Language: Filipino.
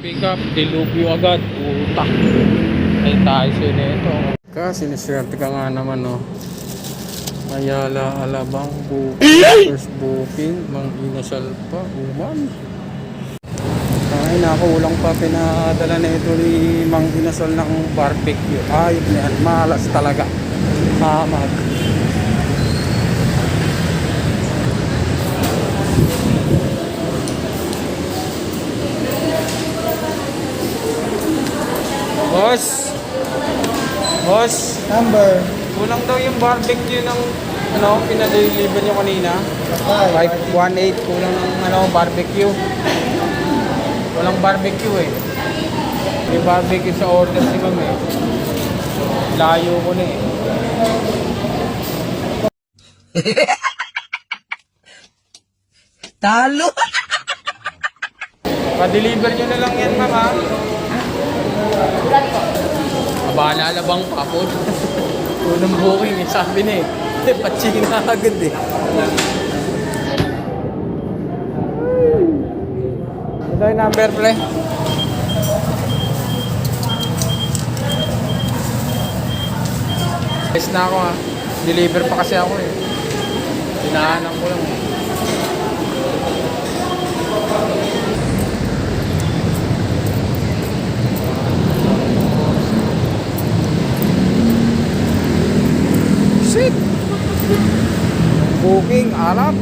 Pick up, dilubyo agad, utak. Ay tayo siya nito. Kasi siniswerte ka nga naman, no. Ayala, Alabang, first booking, Mang Inasal pa, uman. Ay, nakulang pa pinadala na ito ni Mang Inasal ng barbecue. Ay, yan, malas talaga. Hamag. Boss, Number kulang daw yung barbecue ng pinadeliver nyo kanina. 518 kulang ng barbecue. Walang barbecue eh. May barbecue sa order si ma'am eh. Layo ko na eh. Talo. Pa-deliver nyo na lang yan, ma'am ha. Abala Alabang pa po. Unang booking eh, sabi na eh. Patsina agad eh. Ito yung number play. Yes na ako ha. Deliver pa kasi ako eh. Hinahanap ko lang eh. Shit! Booking, alap.